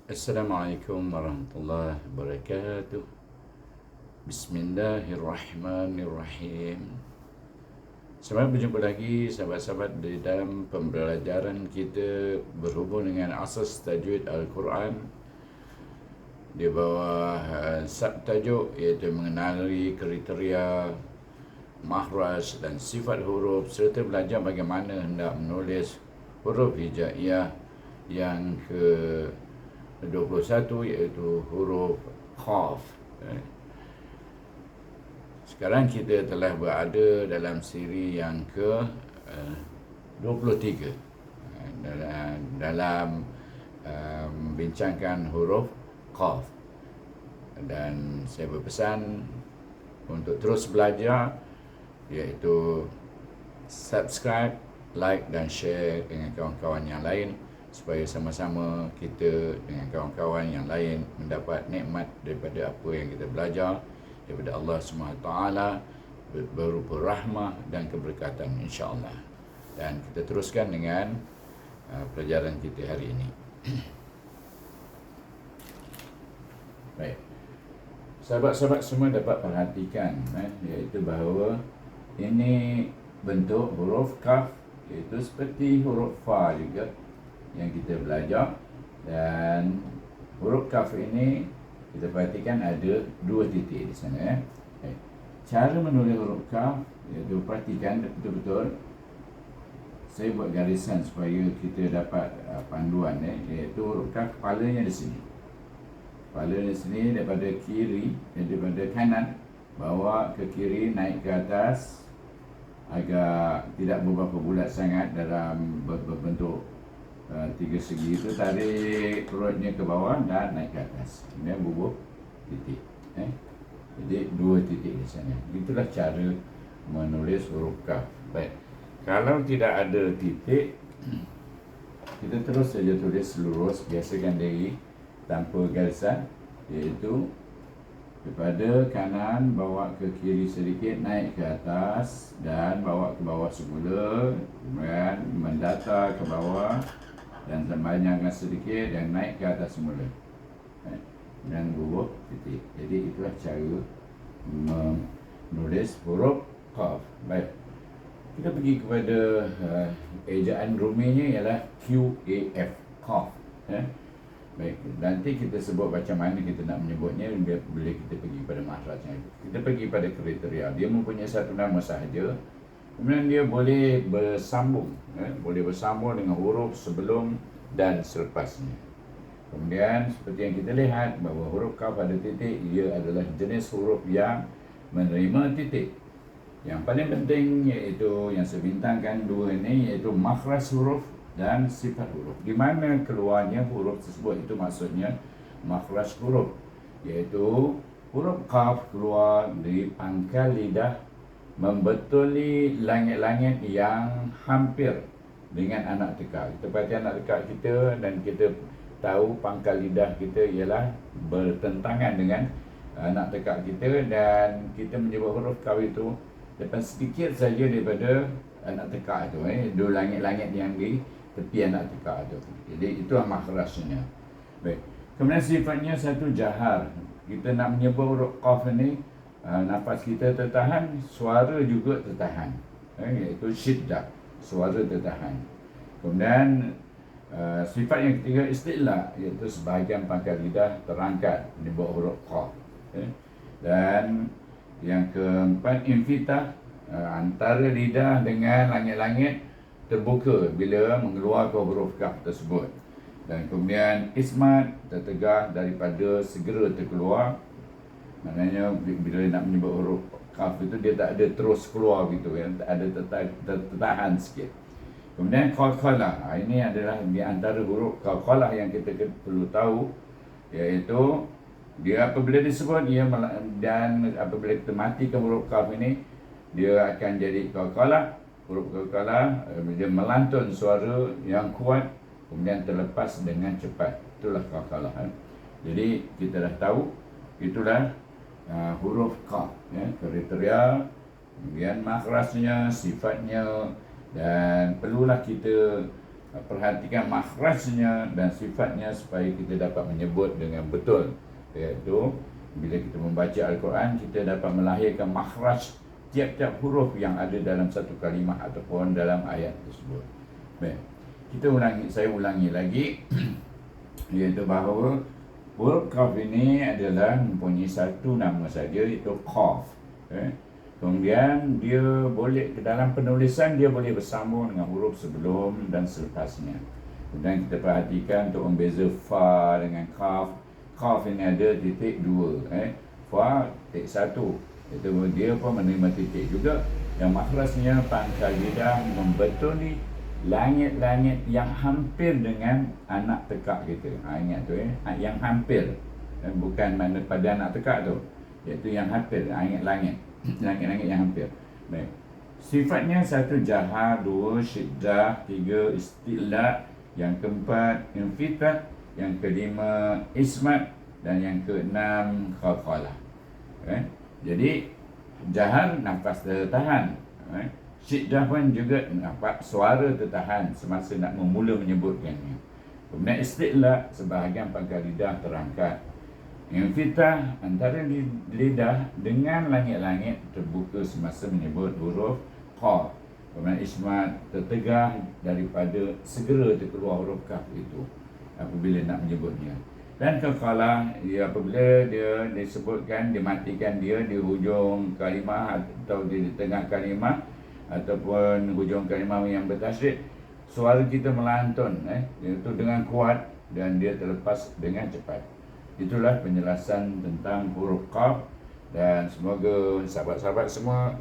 Assalamualaikum warahmatullahi wabarakatuh. Bismillahirrahmanirrahim. Selamat berjumpa lagi sahabat-sahabat di dalam pembelajaran kita berhubung dengan asas tajwid Al-Quran di bawah subtajuk iaitu mengenali kriteria makhraj dan sifat huruf serta belajar bagaimana hendak menulis huruf hijaiyah yang ke-21 iaitu huruf Qaf. Sekarang kita telah berada dalam siri yang ke-23 dalam membincangkan huruf Qaf. Dan saya berpesan untuk terus belajar, iaitu subscribe, like dan share dengan kawan-kawan yang lain supaya sama-sama kita dengan kawan-kawan yang lain mendapat nikmat daripada apa yang kita belajar daripada Allah SWT berupa rahmah dan keberkatan insya-Allah. Dan kita teruskan dengan pelajaran kita hari ini. Baik. Sahabat-sahabat semua dapat perhatikan iaitu bahawa ini bentuk huruf kaf, iaitu seperti huruf fa juga yang kita belajar. Dan huruf kaf ini kita perhatikan ada dua titik di sana. Cara menulis huruf kaf, iaitu perhatikan betul-betul. Saya buat garisan supaya kita dapat panduan, iaitu huruf kaf kepalanya di sini. Kepala di sini daripada kiri, daripada kanan bawa ke kiri, naik ke atas, agak tidak beberapa bulat sangat dalam berbentuk tiga segi itu. Tarik perutnya ke bawah dan naik ke atas, kemudian bubuh titik. Jadi dua titik di sana. Itulah cara menulis huruf kaf. Baik. Kalau tidak ada titik, kita terus saja tulis lurus, biasakan diri tanpa garisan, iaitu daripada kanan bawa ke kiri sedikit, naik ke atas dan bawa ke bawah semula, kemudian mendata ke bawah dan panjangkan sedikit dan naik ke atas semula dan bubuh titik. Jadi itulah cara menulis huruf Qaf. Baik, kita pergi kepada ejaan ruminya ialah QAF, Qaf. Baik, nanti kita sebut macam mana kita nak menyebutnya bila kita pergi pada makhrajnya. Kita pergi pada kriteria. Dia mempunyai satu nama sahaja, kemudian dia boleh bersambung, boleh bersambung dengan huruf sebelum dan selepasnya. Kemudian seperti yang kita lihat bahawa huruf kaf pada titik, ia adalah jenis huruf yang menerima titik. Yang paling penting iaitu yang saya bintangkan dua ini, iaitu makhraj huruf dan sifat huruf. Di mana keluarnya huruf tersebut, itu maksudnya makhraj huruf, iaitu huruf kaf keluar dari pangkal lidah membetuli langit-langit yang hampir dengan anak tekak. Kita perhati anak tekak kita dan kita tahu pangkal lidah kita ialah bertentangan dengan anak tekak kita, dan kita menyebut huruf kaf itu depan sedikit saja daripada anak tekak itu, dua langit-langit yang di tepi anak tekak itu. Jadi itulah makhrajnya. Baik. Kemudian sifatnya satu jahar. Kita nak menyebut huruf qaf ini, nafas kita tertahan, suara juga tertahan, iaitu syiddah, suara tertahan. Kemudian sifat yang ketiga istilah, iaitu sebahagian pangkal lidah terangkat menyebut huruf qaf. Dan yang keempat infitah, antara lidah dengan langit-langit terbuka bila mengeluarkan huruf kaf tersebut. Dan kemudian ismat, tertegah daripada segera terkeluar. Maknanya bila nak menyebut huruf kaf itu dia tak ada terus keluar gitu kan, tak ada tertahan sikit. Kemudian qalqalah, ini adalah di antara huruf qalqalah yang kita perlu tahu, iaitu dia apabila disebut dia dan apabila kita matikan huruf kaf ini, dia akan jadi qalqalah. Huruf qalqalah dia melantun suara yang kuat kemudian terlepas dengan cepat. Itulah qalqalah. Jadi kita dah tahu itulah huruf kaf, kriteria, kemudian makhrajnya, sifatnya, dan perlulah kita perhatikan makhrajnya dan sifatnya supaya kita dapat menyebut dengan betul. Iaitu bila kita membaca Al-Quran, kita dapat melahirkan makhraj tiap-tiap huruf yang ada dalam satu kalimah ataupun dalam ayat tersebut. Baik, saya ulangi lagi iaitu bahawa huruf Qaf ini adalah mempunyai satu nama saja, iaitu Qaf. Kemudian dia boleh dalam penulisan dia boleh bersambung dengan huruf sebelum dan selepasnya. Kemudian kita perhatikan untuk membeza fa dengan qaf. Qaf ini ada titik dua, fa titik satu. Itu dia pun menerima titik juga. Yang makhrajnya pangkal lidah membetuli langit-langit yang hampir dengan anak tekak kita. Ingat tu yang hampir, bukan mana pada anak tekak tu, iaitu yang hampir, langit-langit. Langit-langit yang hampir. Baik. Sifatnya satu jahar, dua syiddah, tiga isti'la, yang keempat infitah, yang kelima ismat, dan yang keenam qalqalah. Jadi jahar nafas tertahan. Syiddah pun juga nampak suara tertahan semasa nak memula menyebutkannya. Kemudian isti'la, sebahagian pangkal lidah terangkat. Infitah, antara lidah dengan langit-langit terbuka semasa menyebut huruf Qaf. Kemudian ismat, tertegah daripada segera terkeluar huruf Qaf itu apabila nak menyebutnya. Dan qalqalah, apabila dia disebutkan, dimatikan dia di hujung kalimah atau di tengah kalimah ataupun hujung kalimah yang bertasydid, suara kita melantun iaitu dengan kuat dan dia terlepas dengan cepat. Itulah penjelasan tentang huruf Qaf, dan semoga sahabat-sahabat semua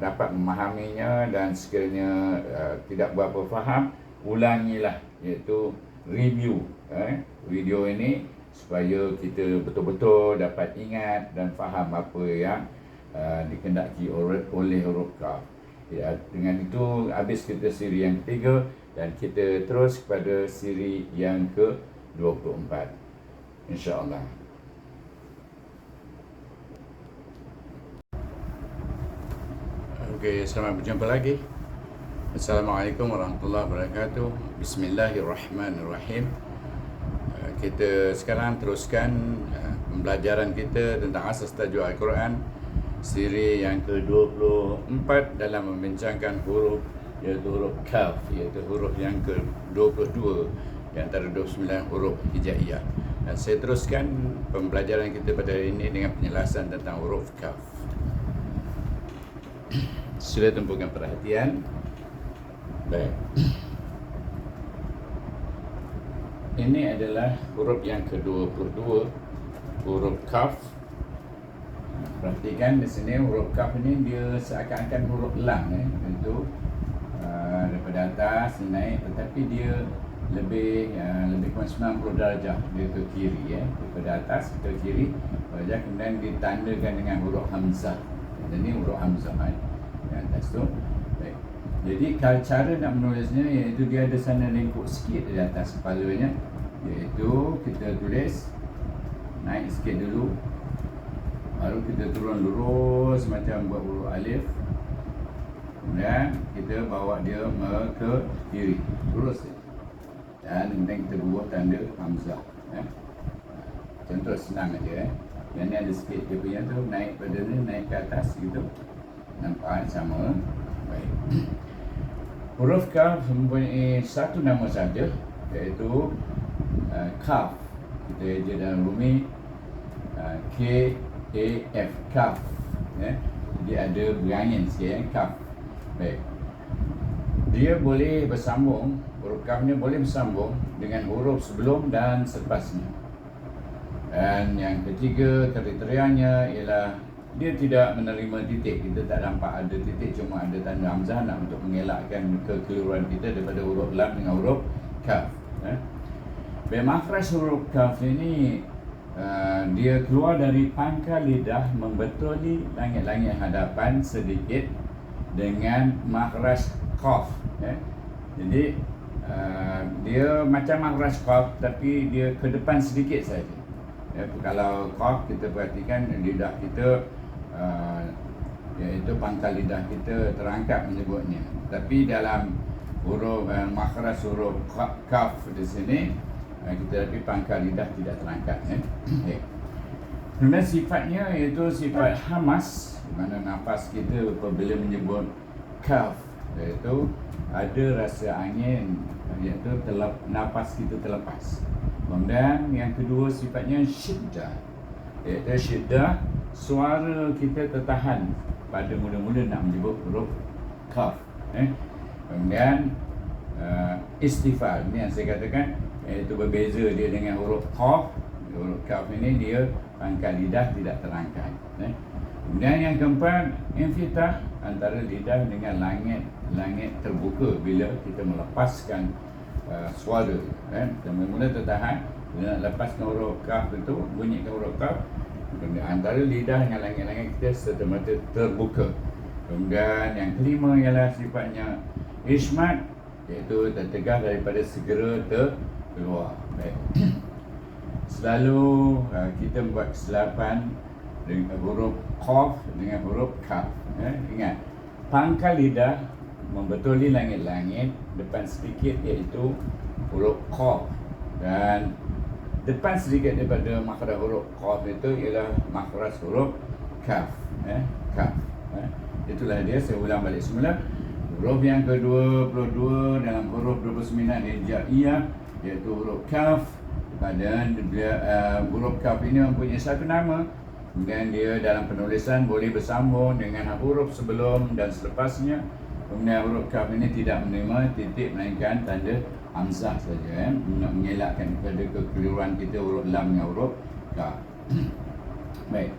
dapat memahaminya, dan sekiranya tidak berapa faham, ulangilah, iaitu review video ini supaya kita betul-betul dapat ingat dan faham apa yang dikendaki oleh huruf Qaf. Ya, dengan itu habis kita siri yang ketiga, dan kita terus kepada siri yang ke-24. InsyaAllah. Okey, selamat berjumpa lagi. Assalamualaikum warahmatullahi wabarakatuh. Bismillahirrahmanirrahim. Kita sekarang teruskan pembelajaran kita tentang asas tajuk Al-Quran, siri yang ke-24 dalam membincangkan huruf, iaitu huruf Qaf, iaitu huruf yang ke-22 di antara 29 huruf hijaiyah. Dan saya teruskan pembelajaran kita pada hari ini dengan penjelasan tentang huruf Qaf. Sila tumpukan perhatian. Baik. Ini adalah huruf yang ke-22, huruf Qaf. Perhatikan di sini huruf Qaf ini dia seakan-akan huruf lam, itu daripada atas naik, tetapi dia lebih kurang 90 darjah dia ke kiri, daripada atas ke kiri darjah, kemudian ditandakan dengan huruf hamzah. Jadi huruf hamzah yang atas tu. Baik. Jadi cara nak menulisnya iaitu dia ada sana lengkuk sikit di atas kepalanya, iaitu kita tulis naik sikit dulu, baru kita turun lurus macam buat huruf alif, kemudian kita bawa dia ke kiri lurus, dan kemudian kita buat tanda hamzah. Contoh senang aja. Yang ni ada sikit dia punya tu, naik pada ni, naik ke atas gitu. Nampak sama. Baik. Huruf Qaf mempunyai satu nama saja, iaitu Qaf. Kita eja dalam Rumi K-A-F, Qaf. Jadi ada berangin sikit, Qaf. Baik. Dia boleh bersambung, huruf Qaf ni boleh bersambung dengan huruf sebelum dan selepasnya. Dan yang ketiga kriterianya ialah dia tidak menerima titik. Kita tak nampak ada titik, cuma ada tanda hamzah nak untuk mengelakkan kekeliruan kita daripada huruf lam dengan huruf Qaf. Makhraj huruf Qaf ini dia keluar dari pangkal lidah membetuli langit-langit hadapan sedikit dengan makhraj Qaf. Jadi dia macam makhraj Qaf, tapi dia ke depan sedikit saja. Kalau Qaf kita perhatikan lidah kita iaitu pangkal lidah kita terangkat menyebutnya, tapi dalam huruf makhraj huruf kaf di sini, kita tapi pangkal lidah tidak terangkat. Okay. Kemudian sifatnya iaitu sifat hamas, di mana nafas kita apabila menyebut kaf, iaitu ada rasa angin, iaitu nafas kita terlepas. Kemudian yang kedua sifatnya syiddah, iaitu syiddah suara kita tertahan pada mula-mula nak menyebut huruf kaf. Kemudian istifal, ini yang saya katakan, iaitu berbeza dia dengan huruf qaf. Huruf kaf ini dia pangkal lidah tidak terangkat. Kemudian yang keempat, infitah, antara lidah dengan langit terbuka bila kita melepaskan suara. Mula-mula tertahan, bila nak lepaskan huruf kaf itu, bunyikan huruf kaf, antara lidah dengan langit-langit kita serta-merta terbuka. Kemudian yang kelima ialah sifatnya ismat, iaitu tertegah daripada segera terkeluar. Baik. Selalu kita buat kesilapan dengan huruf qaf dengan huruf kaf. Ingat, pangkal lidah membetuli langit-langit, depan sedikit iaitu huruf qaf, dan depan sedikit daripada makhraj huruf qaf itu ialah makhraj huruf kaf. Kaf. Itulah dia, saya ulang balik semula. Huruf yang ke-22 dalam huruf 29 hijaiyah iaitu huruf kaf. Dan huruf kaf ini mempunyai satu nama. Kemudian dia dalam penulisan boleh bersambung dengan huruf sebelum dan selepasnya. Kemudian huruf kaf ini tidak menerima titik melainkan tanda hamzah saja, untuk mengelakkan kepada kekeliruan kita huruf lam dengan huruf kaf. Baik.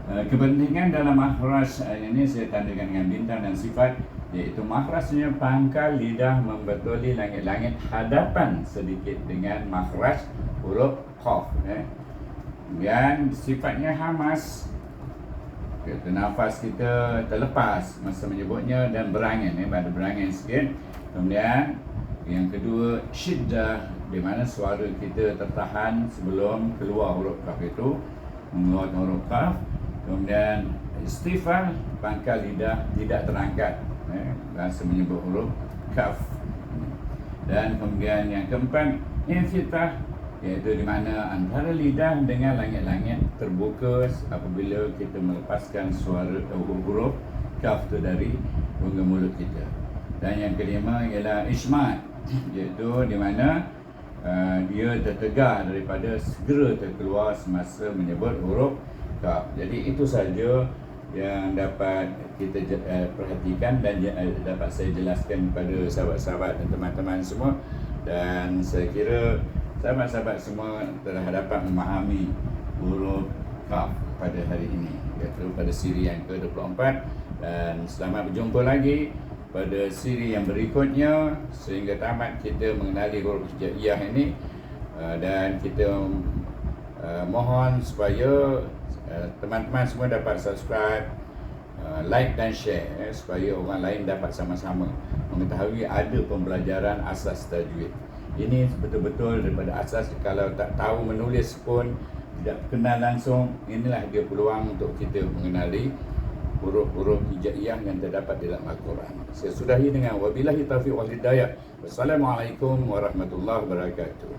Kepentingan dalam makhraj ini saya tandakan dengan bintang dan sifat, iaitu makhrajnya pangkal lidah membetuli langit-langit hadapan sedikit dengan makhraj huruf qaf. Dan sifatnya hamas, iaitu nafas kita terlepas masa menyebutnya dan berangin, ada berangin sikit. Kemudian yang kedua syiddah, di mana suara kita tertahan sebelum keluar huruf kaf itu, mengeluarkan huruf kaf. Kemudian istifal, pangkal lidah tidak terangkat masa menyebut huruf kaf. Dan kemudian yang keempat infitah, iaitu di mana antara lidah dengan langit-langit terbuka apabila kita melepaskan suara huruf kaf itu dari rongga mulut kita. Dan yang kelima ialah ismat, iaitu di mana dia tertegah daripada segera terkeluar semasa menyebut huruf kaf. Jadi itu saja yang dapat kita perhatikan dan dapat saya jelaskan kepada sahabat-sahabat dan teman-teman semua. Dan saya kira sahabat-sahabat semua telah dapat memahami huruf kaf pada hari ini, iaitu pada siri yang ke-24. Dan selamat berjumpa lagi pada siri yang berikutnya sehingga tamat kita mengenali huruf hijaiyah ini. Dan kita mohon supaya teman-teman semua dapat subscribe, like dan share, supaya orang lain dapat sama-sama mengetahui ada pembelajaran asas tajwid. Ini betul-betul daripada asas. Kalau tak tahu menulis pun, tidak kenal langsung, inilah dia peluang untuk kita mengenali huruf-huruf hijaiyah yang terdapat dalam Al-Quran. Saya sudahi dengan wabillahi taufiq wal hidayah. Wassalamualaikum warahmatullahi wabarakatuh.